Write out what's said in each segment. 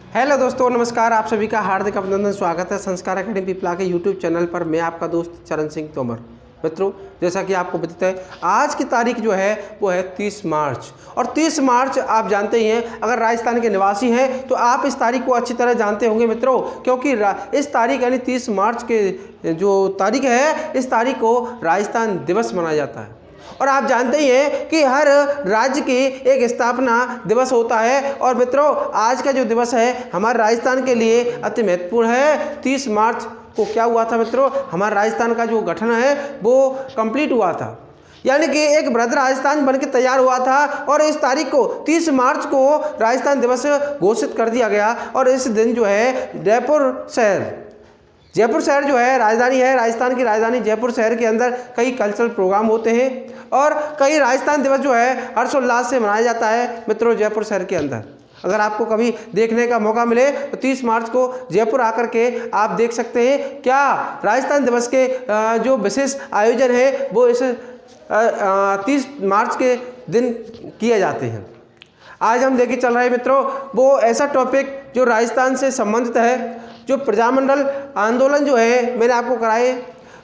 Hello दोस्तों, नमस्कार। आप सभी का हार्दिक अभिनंदन, स्वागत है संस्कार अकेडमी पिपला के यूट्यूब चैनल पर। मैं आपका दोस्त चरण सिंह तोमर। मित्रों, जैसा कि आपको पता है, आज की तारीख जो है वो है 30 मार्च। और 30 मार्च आप जानते ही हैं, अगर राजस्थान के निवासी हैं तो आप इस तारीख को अच्छी तरह जानते होंगे मित्रों, क्योंकि इस तारीख यानी 30 मार्च के जो तारीख है, इस तारीख को राजस्थान दिवस मनाया जाता है। और आप जानते ही हैं कि हर राज्य की एक स्थापना दिवस होता है। और मित्रों, आज का जो दिवस है हमारे राजस्थान के लिए अति महत्वपूर्ण है। 30 मार्च को क्या हुआ था मित्रों, हमारे राजस्थान का जो गठन है वो कंप्लीट हुआ था, यानी कि एक बृहद राजस्थान बनके तैयार हुआ था। और इस तारीख को 30 मार्च को राजस्थान दिवस घोषित कर दिया गया। और इस दिन जो है जयपुर शहर जो है राजधानी है, राजस्थान की राजधानी जयपुर शहर के अंदर कई कल्चरल प्रोग्राम होते हैं और कई राजस्थान दिवस जो है हर्षोल्लास से मनाया जाता है मित्रों जयपुर शहर के अंदर। अगर आपको कभी देखने का मौका मिले तो 30 मार्च को जयपुर आकर के आप देख सकते हैं क्या राजस्थान दिवस के जो विशेष आयोजन है वो इस 30 मार्च के दिन किए जाते हैं। आज हम लेके चल रहे हैं मित्रों वो ऐसा टॉपिक जो राजस्थान से संबंधित है, जो प्रजामंडल आंदोलन जो है मैंने आपको कराए,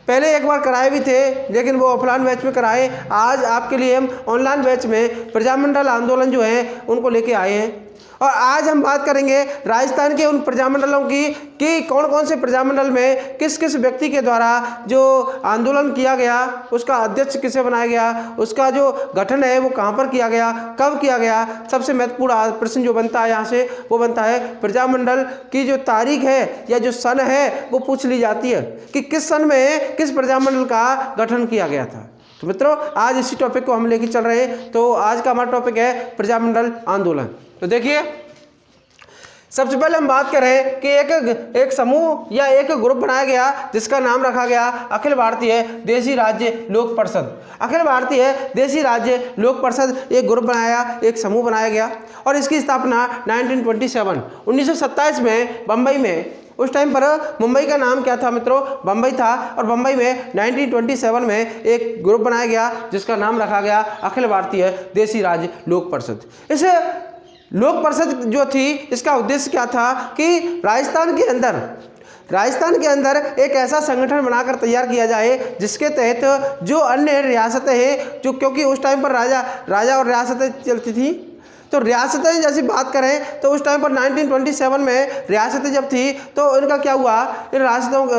पहले एक बार कराए भी थे लेकिन वो ऑफलाइन बैच में कराए। आज आपके लिए हम ऑनलाइन बैच में प्रजामंडल आंदोलन जो है उनको लेके आए हैं। और आज हम बात करेंगे राजस्थान के उन प्रजामंडलों की कि कौन कौन से प्रजामंडल में किस किस व्यक्ति के द्वारा जो आंदोलन किया गया, उसका अध्यक्ष किसे बनाया गया, उसका जो गठन है वो कहाँ पर किया गया, कब किया गया। सबसे महत्वपूर्ण प्रश्न जो बनता है यहाँ से वो बनता है प्रजामंडल की जो तारीख है या जो सन है वो पूछ ली जाती है कि किस सन में किस प्रजामंडल का गठन किया गया था। तो मित्रों, आज इसी टॉपिक को हम लेके चल रहे हैं। तो आज का हमारा टॉपिक है प्रजामंडल आंदोलन। तो देखिए, सबसे पहले हम बात करें कि एक समूह या एक ग्रुप बनाया गया जिसका नाम रखा गया अखिल भारतीय देशी राज्य लोक परिषद। अखिल भारतीय देशी राज्य लोक परिषद एक ग्रुप बनाया, एक समूह बनाया गया और इसकी स्थापना 1927 में बम्बई में, उस टाइम पर मुंबई का नाम क्या था मित्रों, बम्बई था। और बम्बई में 1927 में एक ग्रुप बनाया गया जिसका नाम रखा गया अखिल भारतीय देशी राज्य लोक परिषद। इस लोक परिषद जो थी इसका उद्देश्य क्या था कि राजस्थान के अंदर एक ऐसा संगठन बनाकर तैयार किया जाए जिसके तहत जो अन्य रियासतें हैं, जो क्योंकि उस टाइम पर राजा और रियासतें चलती थी, तो रियासतें जैसी बात करें तो उस टाइम पर 1927 में रियासतें जब थी तो इनका क्या हुआ, इन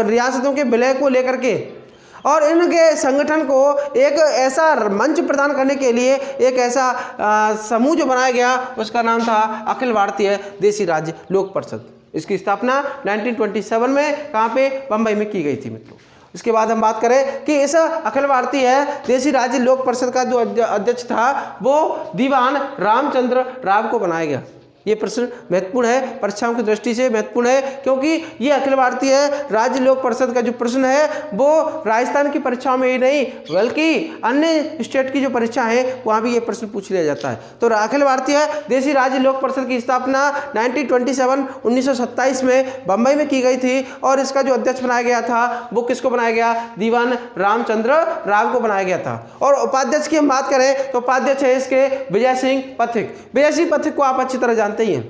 रियासतों के विलय को लेकर के और इनके संगठन को एक ऐसा मंच प्रदान करने के लिए एक ऐसा समूह जो बनाया गया उसका नाम था अखिल भारतीय देशी राज्य लोक परिषद। इसकी स्थापना 1927 में कहाँ पे, बम्बई में की गई थी मित्रों। इसके बाद हम बात करें कि इस अखिल भारतीय देशी राज्य लोक परिषद का जो अध्यक्ष था वो दीवान रामचंद्र राव को बनाया गया। ये प्रश्न महत्वपूर्ण है, परीक्षाओं की दृष्टि से महत्वपूर्ण है, क्योंकि ये अखिल भारतीय राज्य लोक परिषद का जो प्रश्न है वो राजस्थान की परीक्षाओं में ही नहीं बल्कि अन्य स्टेट की जो परीक्षा है वहाँ भी ये प्रश्न पूछ लिया जाता है। तो अखिल भारतीय देशी राज्य लोक परिषद की स्थापना 1927 में बम्बई में की गई थी और इसका जो अध्यक्ष बनाया गया था वो किसको बनाया गया, दीवान रामचंद्र राव को बनाया गया था। और उपाध्यक्ष की हम बात करें तो उपाध्यक्ष है इसके विजय सिंह पथिक। विजय सिंह पथिक को आप अच्छी तरह जानते ही हैं,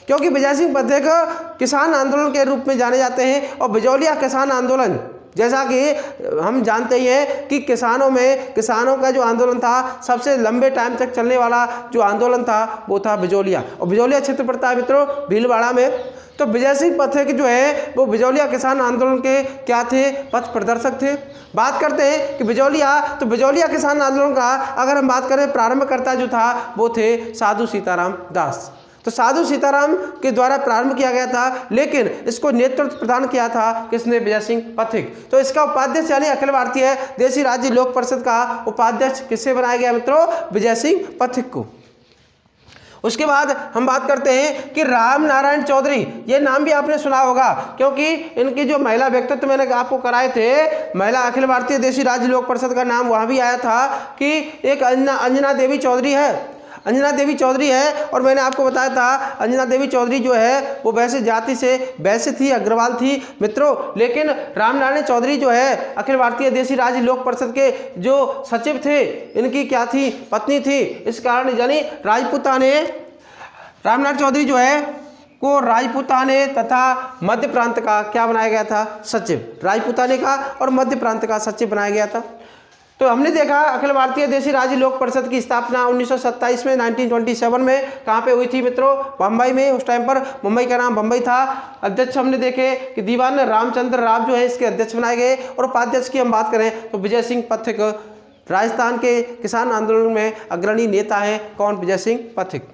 क्योंकि विजय सिंह पथिक किसान आंदोलन के रूप में जाने जाते हैं। और बिजौलिया किसान आंदोलन, जैसा कि हम जानते ही हैं कि किसानों का जो आंदोलन था, सबसे लंबे टाइम तक चलने वाला जो आंदोलन था वो था बिजौलिया। और बिजौलिया क्षेत्र पड़ता है मित्रों भीलवाड़ा में। तो विजय सिंह पथिक जो है वो बिजौलिया किसान आंदोलन के क्या थे, पथ प्रदर्शक थे। बात करते हैं कि बिजौलिया किसान आंदोलन का अगर हम बात करें, प्रारंभकर्ता जो था वो थे साधु सीताराम दास। तो साधु सीताराम के द्वारा प्रारंभ किया गया था, लेकिन इसको नेतृत्व प्रदान किया था किसने, विजय सिंह पथिक। तो इसका उपाध्यक्ष यानी अखिल भारतीय देशी राज्य लोक परिषद का उपाध्यक्ष किससे बनाया गया मित्रों, विजय सिंह पथिक को। उसके बाद हम बात करते हैं कि राम नारायण चौधरी, ये नाम भी आपने सुना होगा क्योंकि इनकी जो महिला व्यक्तित्व मैंने आपको कराए थे, महिला अखिल भारतीय देशी राज्य लोक परिषद का नाम वहाँ भी आया था कि एक अंजना देवी चौधरी है। अंजना देवी चौधरी है और मैंने आपको बताया था अंजना देवी चौधरी जो है वो वैसे जाति से वैसे थी, अग्रवाल थी मित्रों। लेकिन रामनारायण चौधरी जो है अखिल भारतीय देशी राज्य लोक परिषद के जो सचिव थे, इनकी क्या थी, पत्नी थी। इस कारण यानी राजपूता ने रामनारायण चौधरी जो है को राजपूताने तथा मध्य प्रांत का क्या बनाया गया था? सचिव। राजपूताने का और मध्य प्रांत का सचिव बनाया गया था। तो हमने देखा अखिल भारतीय देशी राज्य लोक परिषद की स्थापना 1927 में 1927 में कहाँ पे हुई थी मित्रों? बम्बई में। उस टाइम पर मुंबई का नाम बम्बई था। अध्यक्ष हमने देखे कि दीवान रामचंद्र राव जो है इसके अध्यक्ष बनाए गए, और उपाध्यक्ष की हम बात करें तो विजय सिंह पथिक राजस्थान के किसान आंदोलन में अग्रणी नेता है। कौन? विजय सिंह पथिक।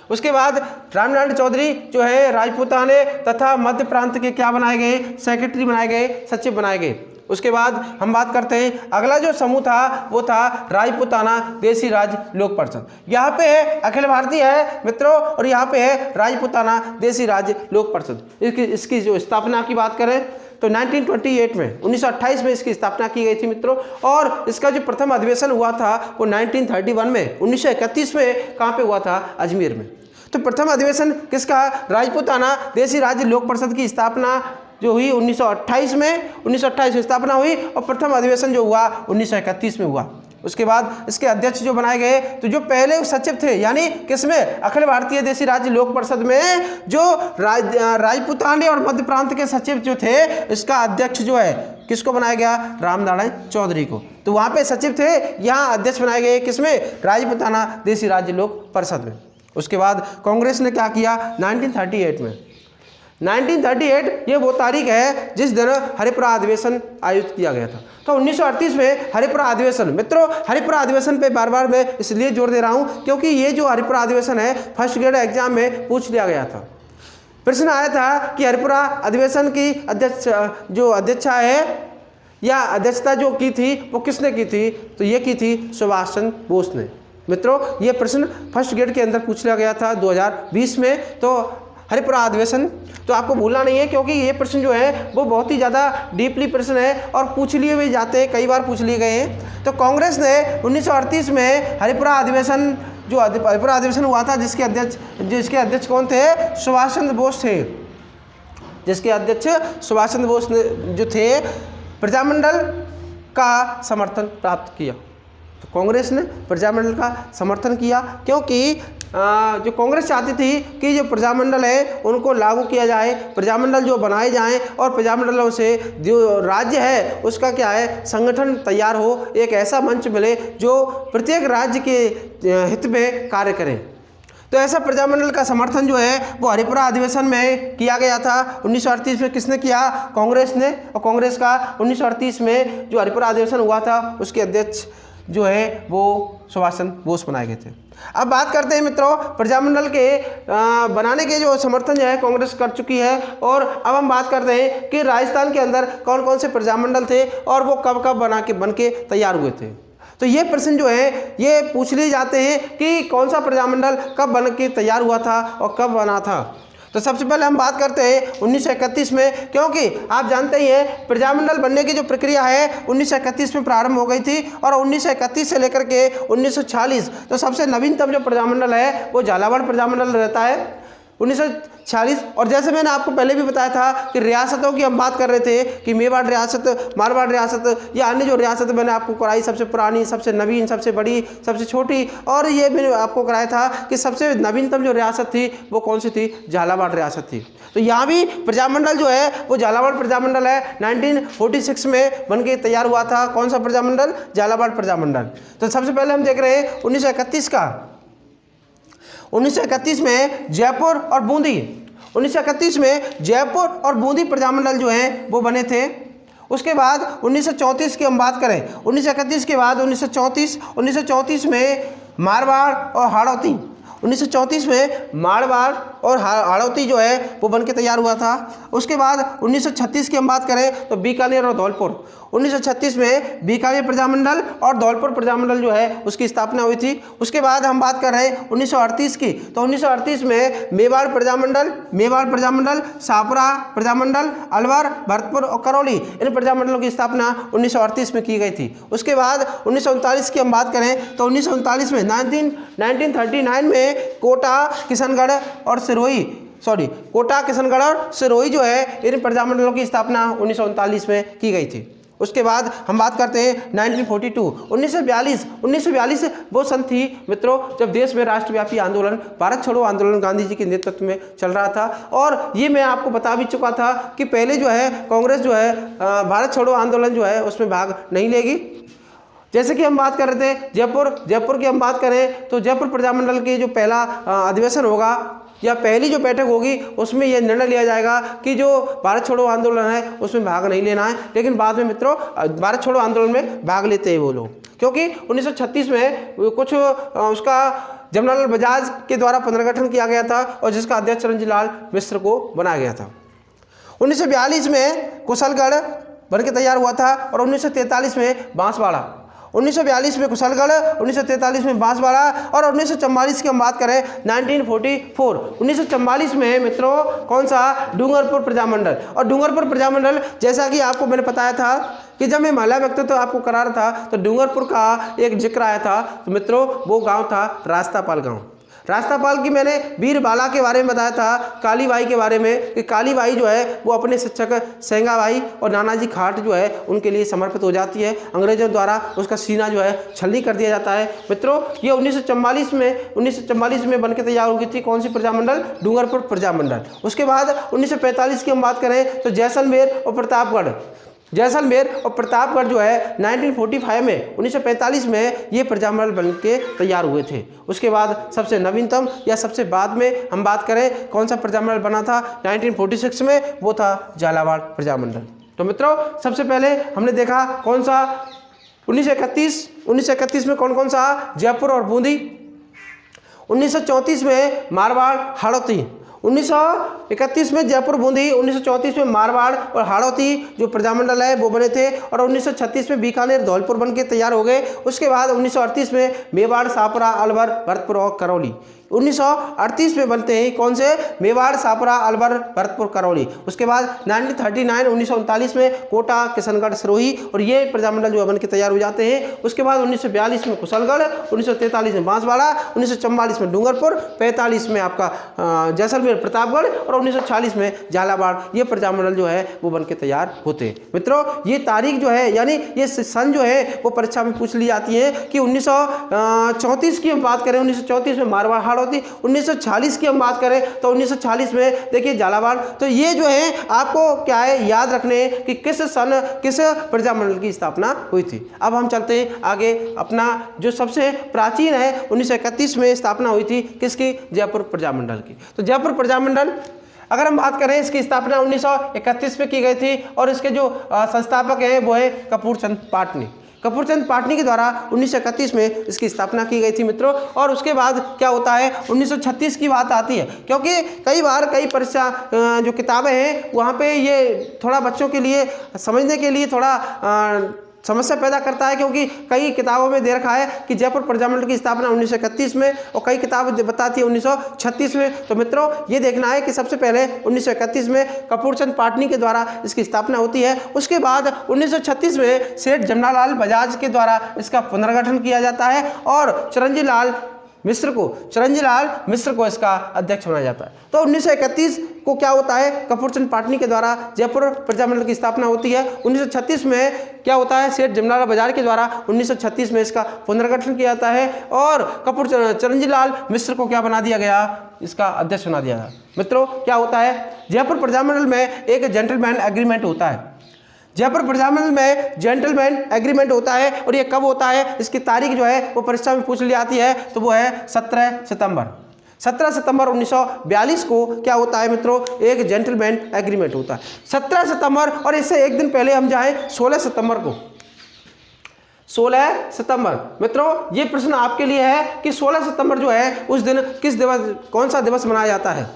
उसके बाद रामनारायण चौधरी जो है राजपूताने तथा मध्य प्रांत के क्या बनाए गए? सेक्रेटरी बनाए गए, सचिव बनाए गए। उसके बाद हम बात करते हैं अगला जो समूह था वो था राजपूताना देशी राज्य लोक परिषद। यहाँ पे है अखिल भारतीय है मित्रों, और यहाँ पे है राजपूताना देशी राज्य लोक परिषद। इसकी जो स्थापना की बात करें तो 1928 में 1928 में इसकी स्थापना की गई थी मित्रों, और इसका जो प्रथम अधिवेशन हुआ था वो 1931 में 1931 में कहाँ पे हुआ था? अजमेर में। तो प्रथम अधिवेशन किसका? राजपूताना देशी राज्य लोक परिषद की स्थापना जो हुई 1928 में 1928 में स्थापना हुई, और प्रथम अधिवेशन जो हुआ 1931 में हुआ। उसके बाद इसके अध्यक्ष जो बनाए गए, तो जो पहले सचिव थे यानी किसमें? अखिल भारतीय देशी राज्य लोक परिषद में जो राजपूताने और मध्य प्रांत के सचिव जो थे, इसका अध्यक्ष जो है किसको बनाया गया? रामनारायण चौधरी को। तो वहाँ पे सचिव थे, यहाँ अध्यक्ष बनाए गए किसमें? राजपूताना देशी राज्य लोक परिषद में। उसके बाद कांग्रेस ने क्या किया? 1938 में 1938 ये वो तारीख है जिस दिन हरिपुरा अधिवेशन आयोजित किया गया था। तो 1938 में हरिपुरा अधिवेशन, मित्रों हरिपुरा अधिवेशन पे बार बार मैं इसलिए जोर दे रहा हूँ क्योंकि ये जो हरिपुरा अधिवेशन है फर्स्ट ग्रेड एग्जाम में पूछ लिया गया था। प्रश्न आया था कि हरिपुरा अधिवेशन की अध्यक्षा है या अध्यक्षता जो की थी वो किसने की थी? तो ये की थी सुभाष चंद्र बोस ने। मित्रों ये प्रश्न फर्स्ट ग्रेड के अंदर पूछ लिया गया था 2020 में। तो हरिपुरा अधिवेशन तो आपको भूलना नहीं है क्योंकि ये प्रश्न जो है वो बहुत ही ज़्यादा डीपली प्रश्न है और पूछ लिए भी जाते हैं, कई बार पूछ लिए गए हैं। तो कांग्रेस ने 1938 में हरिपुरा अधिवेशन जो हरिपुरा अधिवेशन हुआ था जिसके अध्यक्ष कौन थे? सुभाष चंद्र बोस थे। जिसके अध्यक्ष सुभाष चंद्र बोस ने जो थे प्रजामंडल का समर्थन प्राप्त किया। तो कांग्रेस ने प्रजामंडल का समर्थन किया क्योंकि जो कांग्रेस चाहती थी कि जो प्रजामंडल है उनको लागू किया जाए, प्रजामंडल जो बनाए जाएं और प्रजामंडलों से जो राज्य है उसका क्या है संगठन तैयार हो, एक ऐसा मंच मिले जो प्रत्येक राज्य के हित में कार्य करे। तो ऐसा प्रजामंडल का समर्थन जो है वो हरिपुरा अधिवेशन में किया गया था। 1938 में किसने किया? कांग्रेस ने। और कांग्रेस का 1938 में जो हरिपुरा अधिवेशन हुआ था उसके अध्यक्ष जो है वो सुभाष चंद्र बोस बनाए गए थे। अब बात करते हैं मित्रों प्रजामंडल के बनाने के जो समर्थन जो है कांग्रेस कर चुकी है। और अब हम बात करते हैं कि राजस्थान के अंदर कौन कौन से प्रजामंडल थे और वो कब कब बन के तैयार हुए थे। तो ये प्रश्न जो है ये पूछ लिए जाते हैं कि कौन सा प्रजामंडल कब बन के तैयार हुआ था और कब बना था। तो सबसे पहले हम बात करते हैं 1931 में, क्योंकि आप जानते ही हैं प्रजामंडल बनने की जो प्रक्रिया है 1931 में प्रारंभ हो गई थी और 1931 से लेकर के 1946 तो सबसे नवीनतम जो प्रजामंडल है वो झालावाड़ प्रजामंडल रहता है 1946। और जैसे मैंने आपको पहले भी बताया था कि रियासतों की हम बात कर रहे थे कि मेवाड़ रियासत, मारवाड़ रियासत या अन्य जो रियासत मैंने आपको कराई सबसे पुरानी, सबसे नवीन, सबसे बड़ी, सबसे छोटी, और ये मैंने आपको कराया था कि सबसे नवीनतम जो रियासत थी वो कौन सी थी? झालावाड़ रियासत थी। तो यहाँ भी प्रजामंडल जो है वो झालावाड़ प्रजामंडल है, 1946 में बन के तैयार हुआ था। कौन सा प्रजामंडल? झालावाड़ प्रजामंडल। तो सबसे पहले हम देख रहे हैं 1931 का। 1931 में जयपुर और बूंदी 1931 में जयपुर और बूंदी प्रजामंडल जो हैं वो बने थे। उसके बाद 1934 की हम बात करें, 1931 के बाद 1934 में मारवाड़ और हाड़ौती, 1934 में मारवाड़ और हाड़ौती जो है वो बन के तैयार हुआ था। उसके बाद 1936 की हम बात करें तो बीकानेर और धौलपुर, 1936 में बीकानेर प्रजामंडल और धौलपुर प्रजामंडल जो है उसकी स्थापना हुई थी। उसके बाद हम बात कर रहे हैं 1938 की, तो 1938 में मेवाड़ प्रजामंडल, शाहपुरा प्रजामंडल, अलवर, भरतपुर और करौली इन प्रजामंडलों की स्थापना 1938 में की गई थी। उसके बाद 1939 की हम बात करें तो 1939 में 1939 में कोटा, किशनगढ़ और सिरोही जो है इन प्रजामंडलों की स्थापना 1939 में की गई थी। उसके बाद हम बात करते हैं 1942 1942 वो सन थी मित्रों जब देश में राष्ट्रव्यापी आंदोलन भारत छोड़ो आंदोलन गांधी जी के नेतृत्व में चल रहा था। और ये मैं आपको बता भी चुका था कि पहले जो है कांग्रेस जो है भारत छोड़ो आंदोलन जो है उसमें भाग नहीं लेगी। जैसे कि हम बात कर रहे थे जयपुर की हम बात करें तो जयपुर प्रजामंडल के जो पहला अधिवेशन होगा या पहली जो बैठक होगी उसमें यह निर्णय लिया जाएगा कि जो भारत छोड़ो आंदोलन है उसमें भाग नहीं लेना है। लेकिन बाद में मित्रों भारत छोड़ो आंदोलन में भाग लेते हैं वो लोग, क्योंकि 1936 में कुछ उसका जमनालाल बजाज के द्वारा पुनर्गठन किया गया था और जिसका अध्यक्ष चिरंजीव लाल मिश्र को बनाया गया था। 1942 में कुशलगढ़ बनके तैयार हुआ था और 1943 में बांसवाड़ा, 1942 में कुशलगढ़, 1943 में बांसवाड़ा और 1944 की हम बात करें 1944 1944 में मित्रों कौन सा डूंगरपुर प्रजामंडल। और डूंगरपुर प्रजामंडल जैसा कि आपको मैंने बताया था कि जब मैं महिला व्यक्तित्व तो आपको करा रहा था तो डूंगरपुर का एक जिक्र आया था। तो मित्रों वो गांव था रास्तापाल गांव। रास्तापाल की मैंने वीरबाला के बारे में बताया था, कालीबाई के बारे में कि कालीबाई जो है वो अपने शिक्षक सेंगाबाई और नानाजी खाट जो है उनके लिए समर्पित हो जाती है। अंग्रेजों द्वारा उसका सीना जो है छलनी कर दिया जाता है। मित्रों ये 1944 में बनके तैयार हो गई थी कौन सी प्रजामंडल, डूंगरपुर प्रजामंडल। उसके बाद 1945 की हम बात करें तो जैसलमेर और प्रतापगढ़ जो है 1945 में 1945 में ये प्रजामंडल बन के तैयार हुए थे। उसके बाद सबसे नवीनतम या सबसे बाद में हम बात करें कौन सा प्रजामंडल बना था 1946 में, वो था झालावाड़ प्रजामंडल। तो मित्रों सबसे पहले हमने देखा कौन सा 1931 में कौन सा जयपुर और बूंदी, 1934 में मारवाड़ हाड़ौती, 1931 में जयपुर बूंदी, 1934 में मारवाड़ और हाड़ौती जो प्रजामंडल है वो बने थे और 1936 में बीकानेर धौलपुर बन के तैयार हो गए। उसके बाद 1938 में मेवाड़ सापुरा अलवर भरतपुर और करौली, 1938 में बनते हैं कौन से, मेवाड़ सापुरा अलवर भरतपुर करौली। उसके बाद 1939 में कोटा किशनगढ़ सिरोही और ये प्रजामंडल जो बन के तैयार हो जाते हैं। उसके बाद 1942 में कुशलगढ़, 1943 में बांसवाड़ा, 1944 में डूंगरपुर, 45 में आपका जैसलमेर प्रतापगढ़ और 1946 में झालावाड़, ये प्रजामंडल जो है वो बन के तैयार होते हैं। मित्रों ये तारीख जो है यानी ये सन जो है वो परीक्षा में पूछ ली जाती है कि 1934 की हम बात करें 1934 में मारवाड़ हाड़ौती, 1946 की हम बात करें तो 1946 में देखिए झालावाड़। तो ये जो है आपको क्या है याद रखने कि किस सन किस प्रजामंडल की स्थापना हुई थी। अब हम चलते हैं आगे, अपना जो सबसे प्राचीन है 1931 में स्थापना हुई थी किसकी, जयपुर प्रजामंडल की। तो जयपुर प्रजामंडल अगर हम बात करें इसकी स्थापना 1931 में की गई थी और इसके जो संस्थापक हैं वो है कपूरचंद पाटनी के द्वारा 1931 में इसकी स्थापना की गई थी मित्रों। और उसके बाद क्या होता है 1936 की बात आती है, क्योंकि कई बार कई परीक्षा जो किताबें हैं वहाँ पे ये थोड़ा बच्चों के लिए समझने के लिए थोड़ा समस्या पैदा करता है, क्योंकि कई किताबों में दे रखा है कि जयपुर प्रजामंडल की स्थापना 1931 में और कई किताबें बताती है 1936 में। तो मित्रों ये देखना है कि सबसे पहले 1931 में कपूरचंद पाटनी के द्वारा इसकी स्थापना होती है। उसके बाद 1936 में सेठ जमनालाल बजाज के द्वारा इसका पुनर्गठन किया जाता है और चिरंजीव लाल मिश्र को इसका अध्यक्ष बनाया जाता है। तो 1931 को क्या होता है, कपूरचंद पाटनी के द्वारा जयपुर प्रजामंडल की स्थापना होती है। 1936 में क्या होता है, सेठ जमनालाल बजाज के द्वारा 1936 में इसका पुनर्गठन किया जाता है और चिरंजीव लाल मिश्र को क्या बना दिया गया, इसका अध्यक्ष बना दिया गया। मित्रों क्या होता है, जयपुर प्रजामंडल में एक जेंटलमैन एग्रीमेंट होता है। जयपुर प्रजामंडल में जेंटलमैन एग्रीमेंट होता है और ये कब होता है, इसकी तारीख जो है वो परीक्षा में पूछ ली जाती है। तो वो है 17 सितंबर 1942 को क्या होता है मित्रों, एक जेंटलमैन एग्रीमेंट होता है 17 सितंबर। और इससे एक दिन पहले हम जाएं 16 सितंबर। मित्रों ये प्रश्न आपके लिए है कि 16 सितंबर जो है उस दिन कौन सा दिवस मनाया जाता है,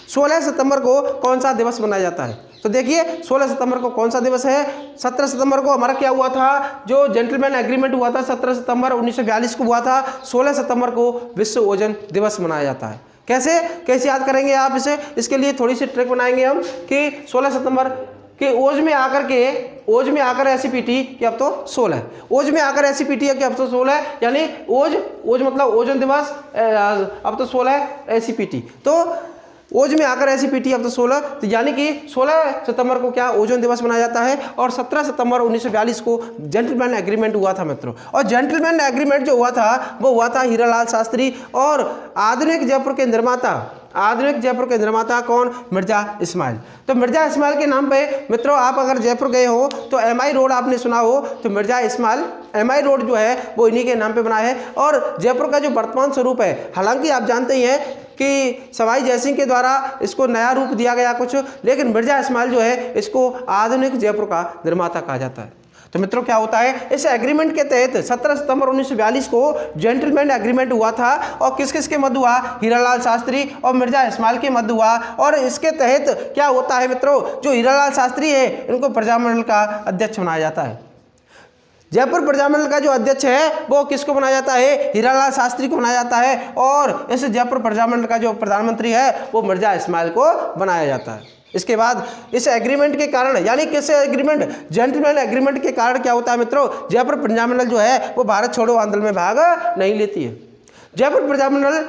16 सितंबर को कौन सा दिवस मनाया जाता है। तो देखिए 16 सितंबर को कौन सा दिवस है, 17 सितंबर को हमारा क्या हुआ था, जो जेंटलमैन एग्रीमेंट हुआ था 17 सितंबर 1942 को हुआ था। 16 सितंबर को विश्व ओजोन दिवस मनाया जाता है। कैसे याद करेंगे आप इसे, इसके लिए थोड़ी सी ट्रिक बनाएंगे हम कि 16 सितंबर के ओज में आकर एससीपीटी कि अब तो 16 है, ओज में आकर एससीपीटी है कि अब तो 16 है, यानी ओज मतलब ओजोन दिवस, अब तो 16 है एससीपीटी। तो ओज में आकर ऐसी पीटी अब तो 16, तो यानी कि 16 सितंबर को क्या ओजोन दिवस मनाया जाता है, और 17 सितंबर 1942 को जेंटलमैन एग्रीमेंट हुआ था मित्रों। और जेंटलमैन एग्रीमेंट जो हुआ था वो हुआ था हीरालाल शास्त्री और आधुनिक जयपुर के निर्माता कौन, मिर्जा इस्माइल। तो मिर्जा इस्माइल के नाम पे मित्रों आप अगर जयपुर गए हो तो एमआई रोड आपने सुना हो, तो मिर्जा इस्माइल एमआई रोड जो है वो इन्हीं के नाम पे बना है। और जयपुर का जो वर्तमान स्वरूप है, हालांकि आप जानते ही हैं कि सवाई जयसिंह के द्वारा इसको नया रूप दिया गया कुछ, लेकिन मिर्जा इस्माइल जो है इसको आधुनिक जयपुर का निर्माता कहा जाता है। तो मित्रों क्या होता है, इस एग्रीमेंट के तहत 17 सितंबर 1942 को जेंटलमैन एग्रीमेंट हुआ था, और किस किस के मध्य हुआ, हीरालाल शास्त्री और मिर्जा इस्माइल के मध्य हुआ। और इसके तहत क्या होता है मित्रों, जो हीरालाल शास्त्री है इनको प्रजामंडल का अध्यक्ष बनाया जाता है। जयपुर प्रजामंडल का जो अध्यक्ष है वो किसको बनाया जाता है, हीरालाल शास्त्री को बनाया जाता है, और इस जयपुर प्रजामंडल का जो प्रधानमंत्री है वो मिर्जा इस्माइल को बनाया जाता है। इसके बाद इस एग्रीमेंट के कारण, यानी किस एग्रीमेंट, जेंटलमैन एग्रीमेंट के कारण क्या होता है मित्रों, जयपुर प्रजामंडल जो है वो भारत छोड़ो आंदोलन में भाग नहीं लेती है। जयपुर प्रजामंडल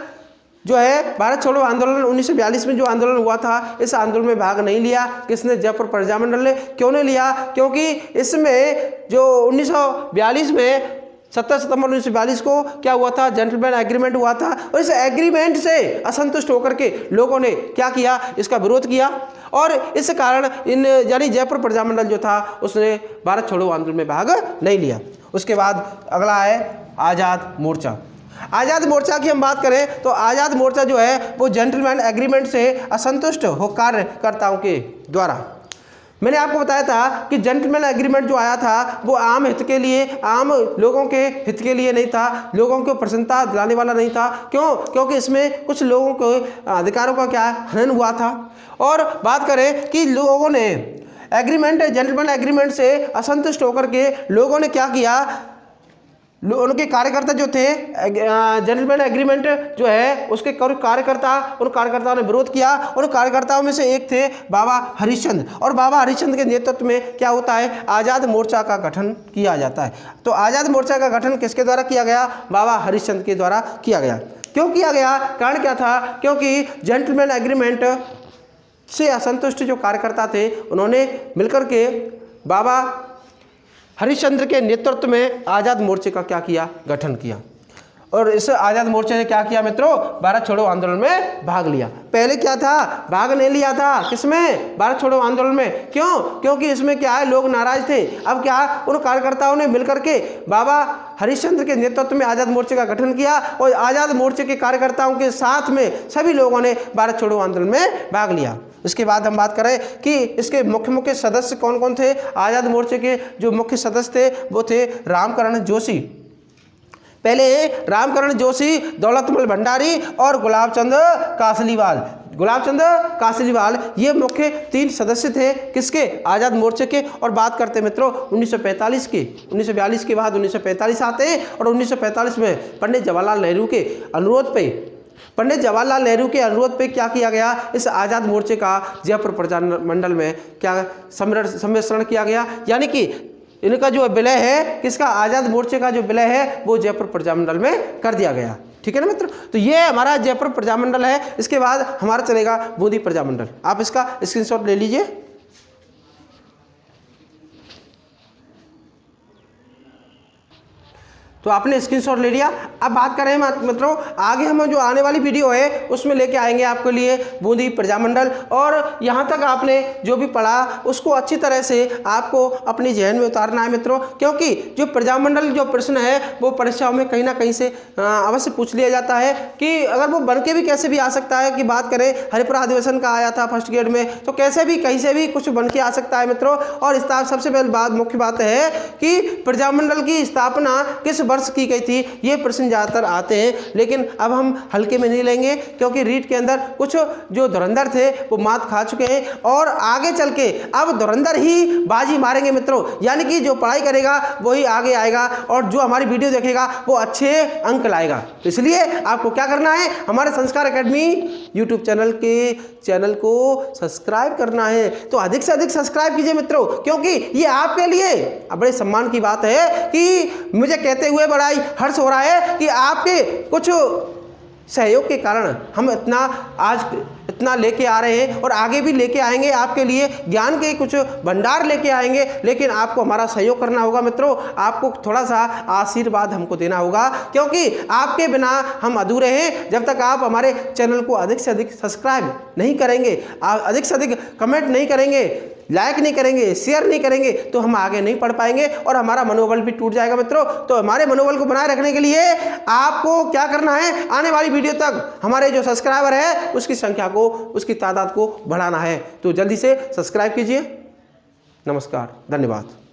जो है भारत छोड़ो आंदोलन 1942 में जो आंदोलन हुआ था, इस आंदोलन में भाग नहीं लिया। किसने, जयपुर प्रजामंडल ने। क्यों नहीं लिया, क्योंकि इसमें जो 1942 में 17 सितंबर 1942 को क्या हुआ था, जेंटलमैन एग्रीमेंट हुआ था, और इस एग्रीमेंट से असंतुष्ट होकर के लोगों ने क्या किया, इसका विरोध किया, और इस कारण इन यानी जयपुर प्रजामंडल जो था उसने भारत छोड़ो आंदोलन में भाग नहीं लिया। उसके बाद अगला है आज़ाद मोर्चा। आज़ाद मोर्चा की हम बात करें तो आज़ाद मोर्चा जो है वो जेंटलमैन एग्रीमेंट से असंतुष्ट हो कार्यकर्ताओं के द्वारा, मैंने आपको बताया था कि जेंटलमैन एग्रीमेंट जो आया था वो आम हित के लिए, आम लोगों के हित के लिए नहीं था, लोगों को प्रसन्नता दिलाने वाला नहीं था। क्यों, क्योंकि इसमें कुछ लोगों के अधिकारों का क्या हनन हुआ था। और बात करें कि लोगों ने एग्रीमेंट, जेंटलमैन एग्रीमेंट से असंतुष्ट होकर के लोगों ने क्या किया, उनके कार्यकर्ता जो थे, जेंटलमैन एग्रीमेंट जो है उसके उन कार्यकर्ताओं ने विरोध किया, और कार्यकर्ताओं में से एक थे बाबा हरिश्चंद्र, और बाबा हरिश्चंद्र के नेतृत्व में क्या होता है, आज़ाद मोर्चा का गठन किया जाता है। तो आज़ाद मोर्चा का गठन किसके द्वारा किया गया, बाबा हरिश्चंद्र के द्वारा किया गया। क्यों किया गया, कारण क्या था, क्योंकि जेंटलमैन एग्रीमेंट से असंतुष्ट जो कार्यकर्ता थे उन्होंने मिलकर के बाबा हरिश्चंद्र के नेतृत्व में आज़ाद मोर्चे का क्या किया, गठन किया, और इस आज़ाद मोर्चे ने क्या किया मित्रों, भारत छोड़ो आंदोलन में भाग लिया। पहले क्या था, भाग नहीं लिया था, किसमें, भारत छोड़ो आंदोलन में। क्यों, क्योंकि इसमें क्या है, लोग नाराज थे। अब क्या, उन कार्यकर्ताओं ने मिलकर के बाबा हरिश्चंद्र के नेतृत्व में आज़ाद मोर्चे का गठन किया, और आज़ाद मोर्चे के कार्यकर्ताओं के साथ में सभी लोगों ने भारत छोड़ो आंदोलन में भाग लिया। इसके बाद हम बात करें कि इसके मुख्य सदस्य कौन कौन थे। आज़ाद मोर्चे के जो मुख्य सदस्य थे वो थे रामकरण जोशी, पहले रामकरण जोशी, दौलतमल भंडारी और गुलाबचंद कासलीवाल, ये मुख्य 3 सदस्य थे किसके, आज़ाद मोर्चे के। और बात करते हैं मित्रों 1945 के, 1942 के बाद 1945 आते हैं, और 1945 में पंडित जवाहरलाल नेहरू के अनुरोध पे क्या किया गया, इस आज़ाद मोर्चे का जयपुर प्रजामंडल में क्या सम्मिश्रण किया गया, यानी कि इनका जो विलय है, किसका, आज़ाद मोर्चे का जो विलय है वो जयपुर प्रजामंडल में कर दिया गया। ठीक है ना मित्र, तो ये हमारा जयपुर प्रजामंडल है। इसके बाद हमारा चलेगा बूंदी प्रजामंडल। आप इसका स्क्रीनशॉट ले लीजिए। तो आपने स्क्रीनशॉट ले लिया। अब बात करें मित्रों, आगे हम जो आने वाली वीडियो है उसमें लेके आएंगे आपके लिए बूंदी प्रजामंडल, और यहाँ तक आपने जो भी पढ़ा उसको अच्छी तरह से आपको अपने जहन में उतारना है मित्रों, क्योंकि जो प्रजामंडल जो प्रश्न है वो परीक्षाओं में कहीं ना कहीं से अवश्य पूछ लिया जाता है, कि अगर वो बन के भी कैसे भी आ सकता है। कि बात करें हरिपुरा अधिवेशन का आया था फर्स्ट ग्रेड में, तो कैसे भी कहीं से भी कुछ बन के आ सकता है मित्रों। और सबसे पहले मुख्य बात है कि प्रजामंडल की स्थापना किस वर्ष की गई थी, ये प्रश्न ज़्यादातर आते हैं, लेकिन अब हम हल्के में नहीं लेंगे, क्योंकि रीट के अंदर कुछ जो धुरंधर थे वो मात खा चुके हैं, और आगे चल के अब धुरंधर ही बाजी मारेंगे मित्रों, यानी कि जो पढ़ाई करेगा वही आगे आएगा, और जो हमारी वीडियो देखेगा वो अच्छे अंक लाएगा। तो इसलिए आपको क्या करना है, हमारे संस्कार एकेडमी यूट्यूब चैनल को सब्सक्राइब करना है। तो अधिक से अधिक सब्सक्राइब कीजिए मित्रों, क्योंकि ये आपके लिए बड़े सम्मान की बात है कि मुझे कहते हुए बड़ा हर्ष हो रहा है कि आपके कुछ सहयोग के कारण हम इतना आज इतना लेके आ रहे हैं और आगे भी लेके आएंगे, आपके लिए ज्ञान के कुछ भंडार लेके आएंगे, लेकिन आपको हमारा सहयोग करना होगा मित्रों। आपको थोड़ा सा आशीर्वाद हमको देना होगा, क्योंकि आपके बिना हम अधूरे हैं। जब तक आप हमारे चैनल को अधिक से अधिक सब्सक्राइब नहीं करेंगे, अधिक से अधिक कमेंट नहीं करेंगे, लाइक नहीं करेंगे, शेयर नहीं करेंगे, तो हम आगे नहीं पढ़ पाएंगे और हमारा मनोबल भी टूट जाएगा मित्रों। तो हमारे मनोबल को बनाए रखने के लिए आपको क्या करना है, आने वाली वीडियो तक हमारे जो सब्सक्राइबर है उसकी संख्या को, उसकी तादाद को बढ़ाना है। तो जल्दी से सब्सक्राइब कीजिए। नमस्कार, धन्यवाद।